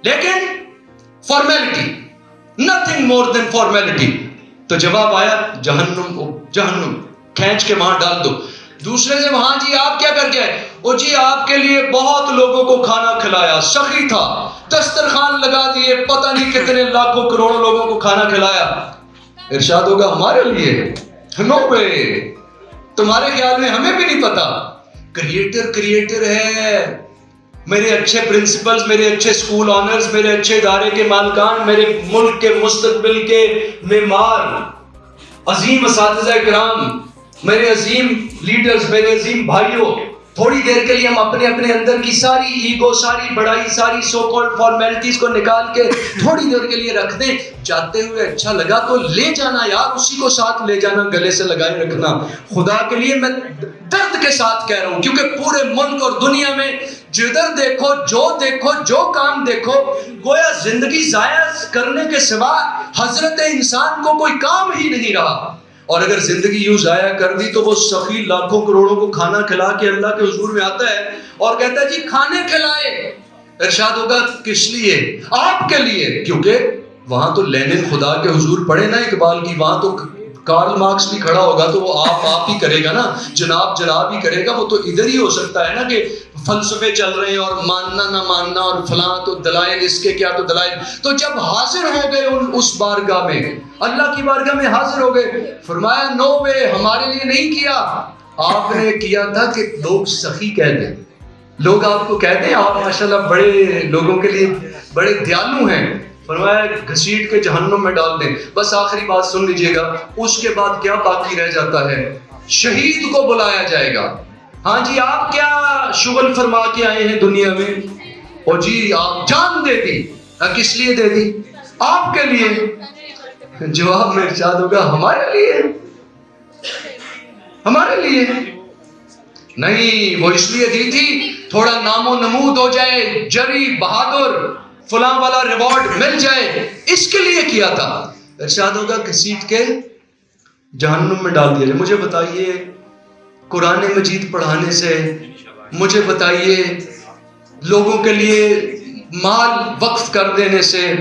لیکن formality nothing more than formality. تو جواب آیا جہنم کھینچ کے وہاں ڈال دو. دوسرے سے وہاں جی آپ کیا کر کے آئے؟ وہ جی آپ کے لیے بہت لوگوں کو کھانا کھلایا، سخی تھا، دسترخوان لگا دیے، پتہ نہیں کتنے لاکھوں کروڑوں لوگوں کو کھانا کھلایا. ارشاد ہوگا ہمارے لیے نو وے. تمہارے خیال میں ہمیں بھی نہیں پتا. کریٹر ہے. میرے اچھے پرنسپلز، میرے اچھے سکول آنرز، میرے اچھے ادارے کے مالکان، میرے ملک کے مستقبل کے معمار، عظیم اساتذہ کرام، میرے عظیم لیڈرز، میرے عظیم بھائیوں، تھوڑی دیر کے لیے ہم اپنے اندر کی ساری ایگو، ساری بڑائی، ساری سو کالڈ فارمیلٹیز کو نکال کے تھوڑی دیر کے لیے رکھ دیں. جاتے ہوئے اچھا لگا تو لے جانا یار، اسی کو ساتھ لے جانا، گلے سے لگائے رکھنا. خدا کے لیے میں درد کے ساتھ کہہ رہا ہوں، کیونکہ پورے ملک اور دنیا میں جدھر دیکھو، جو کام دیکھو، گویا زندگی ضائع کرنے کے سوا حضرت انسان کو کوئی کام ہی نہیں رہا. اور اگر زندگی یوں ضائع کر دی تو وہ سخی لاکھوں کروڑوں کو کھانا کھلا کے اللہ کے حضور میں آتا ہے اور کہتا ہے جی کھانے کھلائے. ارشاد ہوگا کس لیے؟ آپ کے لیے. کیونکہ وہاں تو لینن خدا کے حضور پڑھے نا اقبال کی، وہاں تو کارل مارکس بھی کھڑا ہوگا تو وہ آپ ہی کرے گا نا، جناب ہی کرے گا. وہ تو ادھر ہی ہو سکتا ہے نا کہ فلسفے چل رہے ہیں اور ماننا نہ ماننا اور فلاں، تو دلائل اس کے کیا، تو دلائل. تو جب حاضر ہو گئے اس بارگاہ میں، اللہ کی بارگاہ میں حاضر ہو گئے، فرمایا نو وے، ہمارے لیے نہیں کیا. آپ نے کیا تھا کہ لوگ سخی کہہ دیں، لوگ آپ کو کہتے ہیں آپ ماشاءاللہ بڑے لوگوں کے لیے بڑے دیالو ہیں. فرمایا گھسیٹ کے جہنم میں ڈال دیں. بس آخری بات سن لیجئے گا، اس کے بعد کیا باقی رہ جاتا ہے؟ شہید کو بلایا جائے گا. ہاں جی آپ کیا شغل فرما کے آئے ہیں دنیا میں؟ اور جی آپ جان دے دی. کس لیے دے دی؟ آپ کے لیے. جواب میں ارشاد ہوگا ہمارے لیے نہیں. وہ اس لیے دی تھی تھوڑا نام و نمود ہو جائے، جری بہادر فلاں والا ریوارڈ مل جائے، اس کے لیے کیا تھا. ارشاد ہوگا گھسیٹ کے جہنم میں ڈال دیا جائے. مجھے بتائیے قرآن مجید پڑھانے سے، مجھے بتائیے لوگوں کے لیے مال وقف کر دینے سے،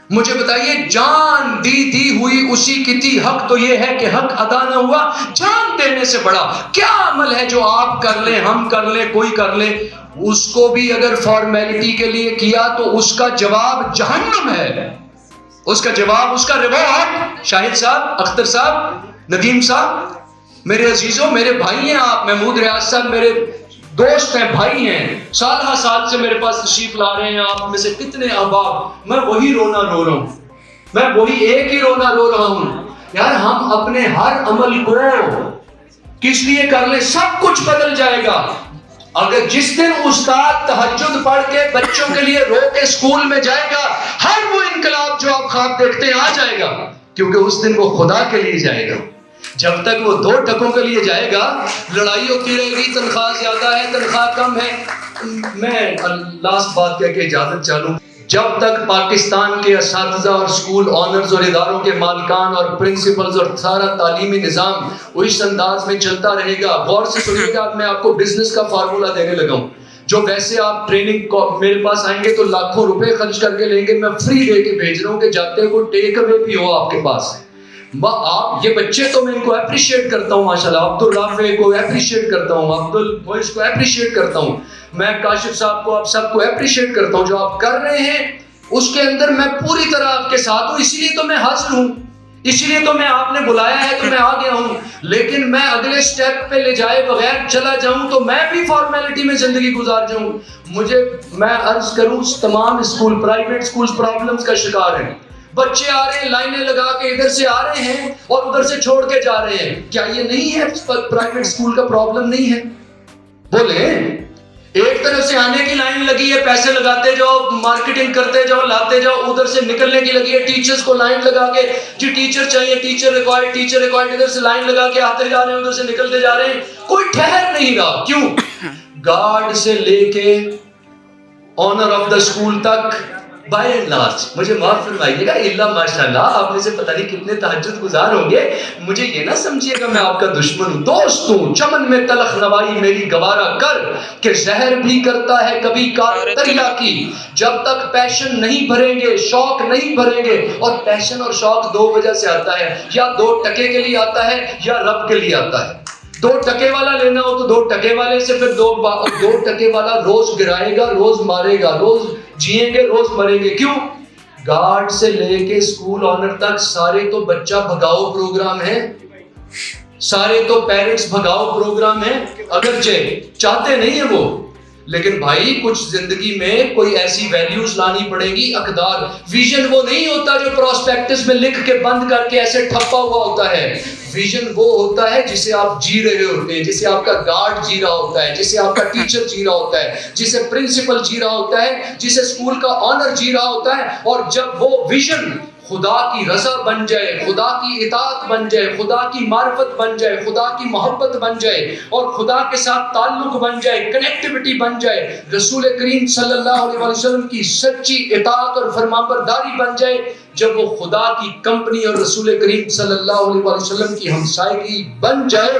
مجھے بتائیے جان دی ہوئی اسی کی تھی، حق تو یہ ہے کہ حق ادا نہ ہوا. جان دینے سے بڑا کیا عمل ہے جو آپ کر لیں، ہم کر لیں، کوئی کر لے؟ اس کو بھی اگر فارمیلٹی کے لیے کیا تو اس کا جواب جہنم ہے. اس کا جواب، اس کا ریوارڈ. شاہد صاحب، اختر صاحب، ندیم صاحب، میرے عزیزوں، میرے بھائی ہیں آپ. محمود ریاض صاحب میرے دوست ہیں، بھائی ہیں، سال سے میرے پاس تشریف لا رہے ہیں. آپ میں سے کتنے احباب، میں وہی رونا رو رہا ہوں، میں وہی ایک ہی رونا رو رہا ہوں. یار ہم اپنے ہر عمل کو کس لیے کر لیں؟ سب کچھ بدل جائے گا اگر جس دن استاد تہجد پڑھ کے بچوں کے لیے رو کے اسکول میں جائے گا، ہر وہ انقلاب جو آپ خواب دیکھتے ہیں آ جائے گا. کیونکہ اس دن وہ خدا کے لیے جائے گا. جب تک وہ 2 ٹکوں کے لیے جائے گا، لڑائی ہوتی رہے گی، تنخواہ زیادہ ہے، تنخواہ کم ہے. میں لاسٹ بات کہہ کے اجازت چاہوں، جب تک پاکستان کے اساتذہ اور سکول آنرز اور اداروں کے مالکان اور پرنسپلز اور سارا تعلیمی نظام وہ اس انداز میں چلتا رہے گا، غور سے سنیے گا. میں آپ کو بزنس کا فارمولا دینے لگا ہوں. جو ویسے آپ ٹریننگ میرے پاس آئیں گے تو لاکھوں روپے خرچ کر کے لیں گے، میں فری دے کے بھیج رہا ہوں کہ جاتے ہیں کوئی ٹیک اوے بھی ہو آپ کے پاس. آپ یہ بچے تو میں ان کو اپریشیٹ کرتا ہوں ماشاءاللہ، عبدالرافع کو اپریشیٹ کرتا ہوں، عبدالمعز کو اپریشیٹ کرتا ہوں، میں کاشف صاحب کو، آپ سب کو اپریشیٹ کرتا ہوں. جو آپ کر رہے ہیں اس کے اندر میں پوری طرح آپ کے ساتھ ہوں. اسی لیے تو میں حاضر ہوں، اسی لیے تو میں آپ نے بلایا ہے تو میں آ گیا ہوں. لیکن میں اگلے سٹیپ پہ لے جائے بغیر چلا جاؤں تو میں بھی فارمیلٹی میں زندگی گزار جاؤں. میں عرض کروں تمام اسکول، پرائیویٹ اسکول پرابلمز کا شکار ہیں. بچے آ رہے ہیں لائنیں لگا کے، ادھر سے آ رہے ہیں اور ادھر سے چھوڑ کے جا رہے ہیں. کیا یہ نہیں ہے پرائیویٹ اسکول کا پرابلم نہیں ہے؟ بولیں. ایک طرف سے آنے کی لائن لگی ہے، پیسے لگاتے جاؤ، مارکیٹنگ کرتے جاؤ، لاتے جاؤ. ادھر سے نکلنے کی لگی ہے، ٹیچرز کو لائن لگا کے، جی ٹیچر چاہیے، ٹیچر ریکوائرڈ، ادھر سے لائن لگا کے آتے جا رہے ہیں، ادھر سے نکلتے جا رہے ہیں. کوئی ٹھہر نہیں رہا. کیوں؟ گارڈ سے لے کے آنر آف دا اسکول تک بائی اینڈ لارج مجھے معاف فرمائیے گا، اللہ ماشاء اللہ آپ میں سے پتہ نہیں کتنے تہجد گزار ہوں گے، مجھے یہ نہ سمجھیے گا میں آپ کا دشمن ہوں، دوست ہوں، چمن میں تلخ نوائی میری گوارا کر کہ زہر بھی کرتا ہے کبھی کار دریا کی. جب تک پیشن نہیں بھریں گے، شوق نہیں بھریں گے، اور پیشن اور شوق دو وجہ سے آتا ہے، یا 2 ٹکے کے لیے آتا ہے یا رب کے لیے آتا ہے. 2 ٹکے والا لینا ہو تو 2 ٹکے والے سے، پھر 2 ٹکے والا روز گرائے گا، روز مارے گا، روز جئیں گے روز مریں گے. کیوں؟ گارڈ سے لے کے اسکول آنر تک سارے تو بچہ بھگاؤ پروگرام ہے، سارے تو پیرنٹس بھگاؤ پروگرام ہے، اگرچہ چاہتے نہیں ہیں وہ، لیکن بھائی کچھ زندگی میں کوئی ایسی ویلیوز لانی پڑے گی، اقدار. ویژن وہ نہیں ہوتا جو پراسپیکٹس میں لکھ کے بند کر کے ایسے ٹھپا ہوا ہوتا ہے. ویژن وہ ہوتا ہے جسے آپ جی رہے ہوتے ہیں، جسے آپ کا گارڈ جی رہا ہوتا ہے، جسے آپ کا ٹیچر جی رہا ہوتا ہے، جسے پرنسپل جی رہا ہوتا ہے، جسے اسکول کا آنر جی رہا ہوتا ہے. اور جب وہ ویژن خدا کی رضا بن جائے، خدا کی اطاعت بن جائے، خدا کی معرفت بن جائے، خدا کی محبت بن جائے، اور خدا کے ساتھ تعلق بن جائے، کنیکٹیوٹی بن جائے، رسول کریم صلی اللہ علیہ وسلم کی سچی اطاعت اور فرمانبرداری بن جائے، جب وہ خدا کی کمپنی اور رسول کریم صلی اللہ علیہ وسلم کی ہمسائیگی بن جائے،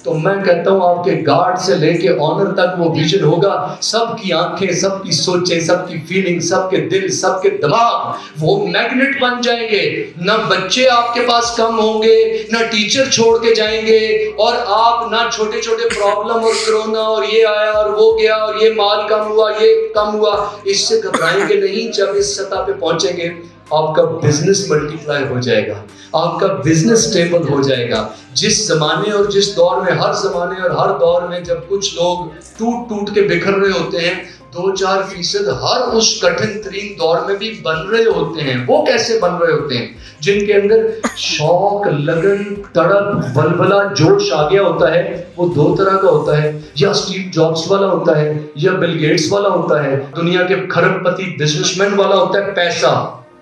تو میں کہتا ہوں آپ کے گارڈ سے لے کے آنر تک وہ ویژن ہوگا. سب کی آنکھیں، سب کی سوچیں، سب کی فیلنگ، سب کے دل، سب کے دماغ وہ میگنیٹ بن جائیں گے. نہ بچے آپ کے پاس کم ہوں گے، نہ ٹیچر چھوڑ کے جائیں گے، اور آپ نہ چھوٹے چھوٹے پرابلم اور کرونا اور یہ آیا اور وہ گیا اور یہ مال کم ہوا، یہ کم ہوا، اس سے گھبرائیں گے نہیں. جب اس سطح پہ پہنچیں گے آپ کا بزنس ملٹی پلائی ہو جائے گا، آپ کا بزنس سٹیبل ہو جائے گا. جس زمانے اور جس دور میں، ہر زمانے اور ہر دور میں جب کچھ لوگ ٹوٹ ٹوٹ کے بکھر رہے ہوتے ہیں، 2-4% ہر اس کٹھن ترین دور میں بھی بن رہے ہوتے ہیں. وہ کیسے بن رہے ہوتے ہیں؟ جن کے اندر شوق، لگن، تڑپ، ولولہ، جوش آ گیا ہوتا ہے. وہ 2 طرح کا ہوتا ہے، یا اسٹیو جابس والا ہوتا ہے، یا بل گیٹس والا ہوتا ہے، دنیا کے کھرب پتی بزنس مین والا ہوتا ہے. پیسہ.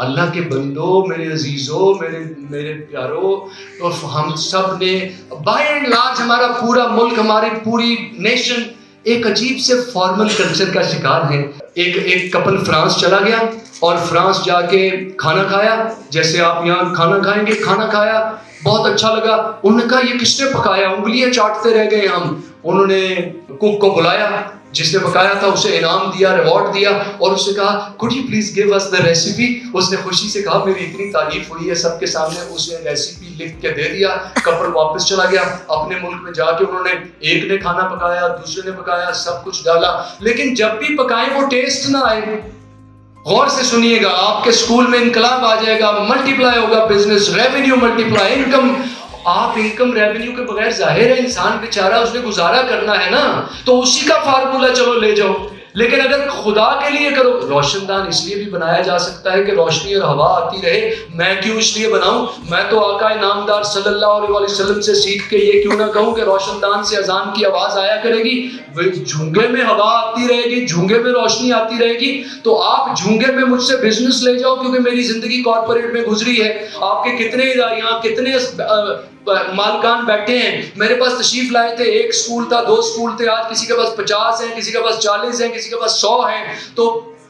اللہ کے بندو، میرے عزیزوں، میرے پیارو، اور ہم سب نے بائی اینڈ لارج ہمارا پورا ملک، ہماری پوری نیشن ایک عجیب سے فارمل کلچر کا شکار ہے. ایک کپل فرانس چلا گیا اور فرانس جا کے کھانا کھایا، جیسے آپ یہاں کھانا کھائیں گے. کھانا کھایا، بہت اچھا لگا. انہوں نے کہا یہ کس نے پکایا؟ انگلیاں چاٹتے رہ گئے ہم. انہوں نے کوک کو بلایا، جس نے پکایا تھا اسے انعام دیا، ریوارڈ دیا، اور اسے کہا could you please give us the recipe. اس نے خوشی سے کہا میری اتنی تعریف ہوئی ہے سب کے سامنے. اسے ریسیپی لکھ کے دے دیا. کپل واپس چلا گیا اپنے ملک میں. جا کے انہوں نے، ایک نے کھانا پکایا، دوسرے نے پکایا، سب کچھ ڈالا، لیکن جب بھی پکائیں وہ ٹیسٹ نہ آئے. غور سے سنیے گا، آپ کے سکول میں انقلاب آ جائے گا، ملٹی پلائی ہوگا بزنس، ریونیو ملٹی پلائی، انکم. آپ انکم ریونیو کے بغیر، ظاہر ہے انسان بیچارہ اس نے گزارا کرنا ہے نا، تو اسی کا فارمولہ چلو لے جاؤ. لیکن اگر خدا کے لیے کرو، روشن دان اس لیے بھی بنایا جا سکتا ہے کہ روشنی اور ہوا آتی رہے. میں کیوں اس لیے بناؤں؟ میں تو آقا نامدار صلی اللہ علیہ وسلم سے سیکھ کے یہ کیوں نہ کہوں کہ روشن دان سے اذان کی آواز آیا کرے گی، جھونگے میں ہوا آتی رہے گی، جھونگے میں روشنی آتی رہے گی. تو آپ جھونگے میں مجھ سے بزنس لے جاؤ، کیونکہ میری زندگی کارپوریٹ میں گزری ہے. آپ کے کتنے یہاں کتنے مالکان بیٹھے ہیں، میرے پاس تشریف لائے تھے. 1 سکول تھا، 2 سکول تھے، آج کسی کے پاس 50 ہیں، کسی کے پاس 40 ہیں، کسی کے پاس 100 ہیں. تو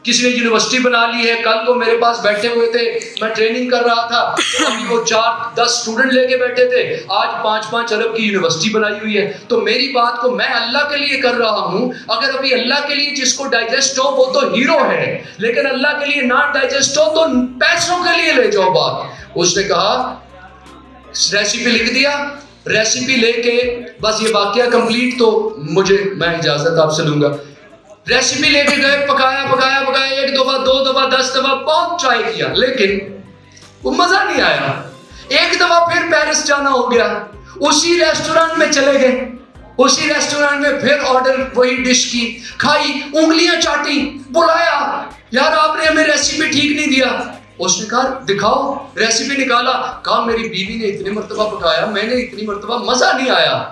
کسی نے یونیورسٹی بنا لی ہے. کل کو میرے پاس بیٹھے ہوئے تھے، میں ٹریننگ کر رہا تھا، ابھی وہ 4-10 اسٹوڈنٹ لے کے بیٹھے تھے، آج 5-5 ارب کی یونیورسٹی بنائی ہوئی ہے. تو میری بات کو میں اللہ کے لیے کر رہا ہوں. اگر ابھی اللہ کے لیے جس کو ڈائجسٹ ہو وہ تو ہیرو ہے، لیکن اللہ کے لیے نہ ڈائجسٹ ہو تو پیسوں کے لیے لے جاؤ بات. اس نے کہا ریسیپی لکھ دیا، ریسیپی لے کے بس یہ واقعہ کمپلیٹ، تو میں اجازت آپ سے لوں گا. ریسیپی لے کے گئے، پکایا 1 دفعہ 2 دفعہ 10 دفعہ بہت ٹرائی کیا، لیکن وہ مزہ نہیں آیا. 1 دفعہ پھر پیرس جانا ہو گیا، اسی ریسٹورینٹ میں چلے گئے، اسی ریسٹورینٹ میں پھر آرڈر وہی ڈش کی، کھائی، انگلیاں چاٹی، بلایا یار آپ نے ہمیں ریسیپی ٹھیک نہیں دیا. اس نے کہا دکھاؤ، ریسیپی نکالا، کہا میری بیوی نے اتنی مرتبہ پکایا، میں نے اتنی مرتبہ، مزہ نہیں آیا.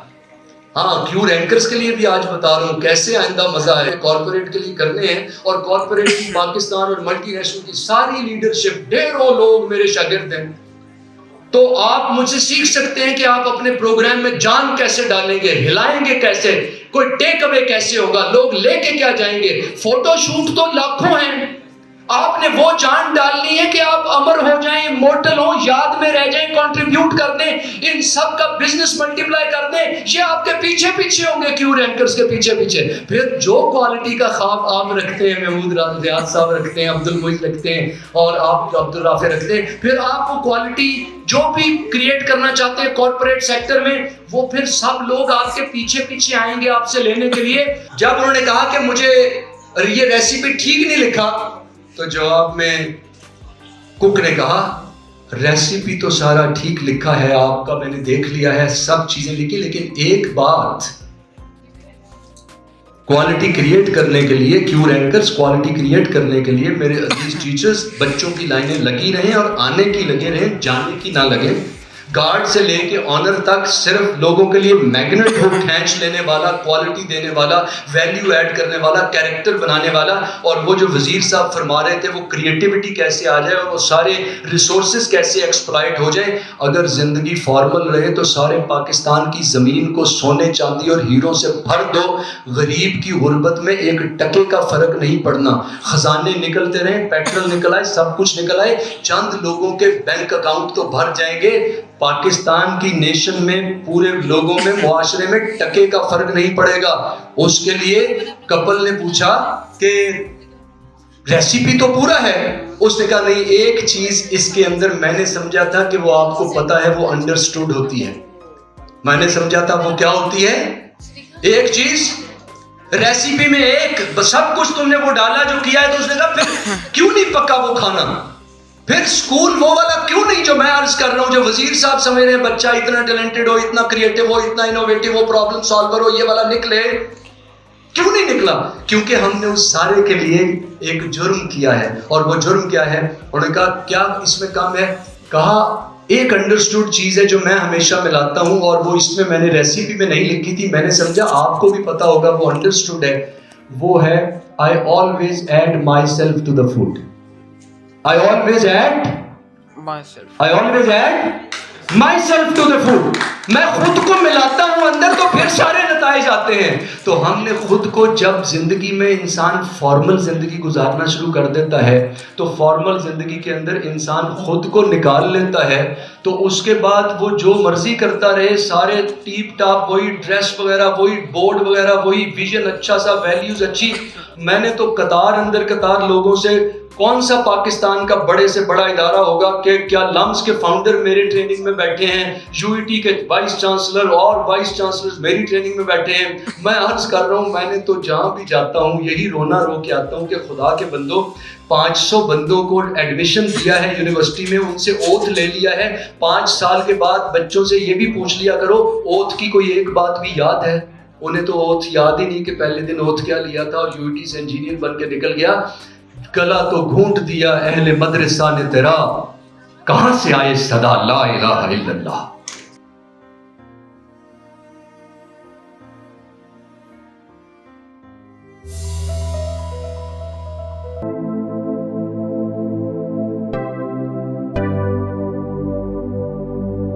ہاں کیوں رینکرز کے لیے بھی آج بتا رہا ہوں کیسے آئندہ مزہ آئے. کارپوریٹ کے لیے کرنے ہیں، اور کارپوریٹ کی پاکستان اور ملٹی نیشنل کی ساری لیڈرشپ، ڈھیروں لوگ میرے شاگرد ہیں. تو آپ مجھ سے سیکھ سکتے ہیں کہ آپ اپنے پروگرام میں جان کیسے ڈالیں گے، ہلائیں گے کیسے، کوئی ٹیک اوے کیسے ہوگا، لوگ لے کے کیا جائیں گے. فوٹو شوٹ تو لاکھوں ہیں، آپ نے وہ جان ڈالنی ہے کہ آپ امر ہو جائیں، مورٹل ہوں، یاد میں رہ جائیں، کنٹریبیوٹ کر دیں، ان سب کا بزنس ملٹیپلائی کر دیں. یہ آپ کے پیچھے پیچھے ہوں گے، کیو رینکرز کے پیچھے پیچھے. پھر جو کوالٹی کا خواب آپ رکھتے ہیں، محمود ریاض صاحب رکھتے ہیں، عبد المعید رکھتے ہیں، اور آپ عبد الرافع رکھتے ہیں، پھر آپ وہ کوالٹی جو بھی کریٹ کرنا چاہتے ہیں کارپوریٹ سیکٹر میں، وہ پھر سب لوگ آپ کے پیچھے پیچھے آئیں گے آپ سے لینے کے لیے. جب انہوں نے کہا کہ مجھے یہ ریسیپی ٹھیک نہیں لکھا، تو جواب میں کک نے کہا ریسیپی تو سارا ٹھیک لکھا ہے آپ کا، میں نے دیکھ لیا ہے، سب چیزیں لکھی، لیکن ایک بات، کوالٹی کریٹ کرنے کے لیے، کیو رینکرز کوالٹی کریٹ کرنے کے لیے میرے عزیز ٹیچرز، بچوں کی لائنیں لگی رہیں اور آنے کی لگے رہیں، جانے کی نہ لگیں. گارڈ سے لے کے آنر تک صرف لوگوں کے لیے میگنٹ ہو، کھینچ لینے والا، کوالٹی دینے والا، ویلیو ایڈ کرنے والا، کیریکٹر بنانے والا. اور وہ جو وزیر صاحب فرما رہے تھے، وہ کریٹیوٹی کیسے آ جائے اور وہ سارے ریسورسز کیسے ایکسپلائٹ ہو جائیں. اگر زندگی فارمل رہے تو سارے پاکستان کی زمین کو سونے چاندی اور ہیروں سے بھر دو، غریب کی غربت میں ایک ٹکے کا فرق نہیں پڑنا. خزانے نکلتے رہیں، پیٹرول نکل آئے، سب کچھ نکل آئے، چند لوگوں کے بینک اکاؤنٹ تو بھر جائیں گے. پاکستان کی نیشن میں، پورے لوگوں میں، معاشرے میں ٹکے کا فرق نہیں پڑے گا. اس کے لیے کپل نے پوچھا کہ ریسیپی تو پورا ہے. اس نے کہا نہیں، ایک چیز اس کے اندر میں نے سمجھا تھا کہ وہ آپ کو پتا ہے، وہ انڈرسٹوڈ ہوتی ہے. میں نے سمجھا تھا وہ کیا ہوتی ہے؟ ایک چیز ریسیپی میں، ایک سب کچھ تم نے وہ ڈالا جو کیا ہے. تو اس نے کہا پھر کیوں نہیں پکا وہ کھانا؟ پھر سکول وہ والا کیوں نہیں جو میں عرض کر رہا ہوں، جو وزیر صاحب سمجھ رہے ہیں بچہ اتنا ٹیلنٹڈ ہو، اتنا کریٹو ہو، اتنا انوویٹو ہو، پرابلم سالور ہو، یہ والا نکلے؟ کیوں نہیں نکلا؟ کیونکہ ہم نے اس سارے کے لیے ایک جرم کیا ہے. اور وہ جرم کیا ہے؟ انہوں نے کہا کیا اس میں کم ہے؟ کہا ایک انڈرسٹوڈ چیز ہے جو میں ہمیشہ ملاتا ہوں، اور وہ اس میں میں نے ریسیپی میں نہیں لکھی تھی، میں نے سمجھا آپ کو بھی پتا ہوگا، وہ انڈرسٹوڈ ہے. وہ ہے I always add myself to the food. I always add myself to the food. میں خود کو ملاتا ہوں اندر، تو پھر سارے نتائج آتے ہیں. تو ہم نے خود کو، جب زندگی میں انسان فارمل زندگی گزارنا شروع کر دیتا ہے، تو فارمل زندگی کے اندر انسان خود کو نکال لیتا ہے، تو اس کے بعد وہ جو مرضی کرتا رہے، سارے ٹیپ ٹاپ، وہی ڈریس وغیرہ، وہی بورڈ وغیرہ، وہی ویژن اچھا سا، ویلیوز اچھی. میں نے تو قطار اندر قطار لوگوں سے، کون سا پاکستان کا بڑے سے بڑا ادارہ ہوگا کہ کیا لمس کے فاؤنڈر میرے ٹریننگ میں بیٹھے ہیں، یو ای ٹی کے وائس چانسلر اور وائس چانسلر میری ٹریننگ میں بیٹھے ہیں. میں عرض کر رہا ہوں، میں نے تو جہاں بھی جاتا ہوں یہی رونا رو کے آتا ہوں کہ خدا کے بندوں، 500 بندوں کو ایڈمیشن دیا ہے یونیورسٹی میں، ان سے اوتھ لے لیا ہے. 5 سال کے بعد بچوں سے یہ بھی پوچھ لیا کرو اوتھ کی کوئی ایک بات بھی یاد ہے؟ انہیں تو اوتھ یاد ہی نہیں کہ پہلے دن اوتھ کیا لیا تھا، اور یو ای ٹی سے انجینئر بن کے نکل گیا. گلا تو گھونٹ دیا اہل مدرسہ نے تیرا، کہاں سے آئے صدا لا الہ الا اللہ.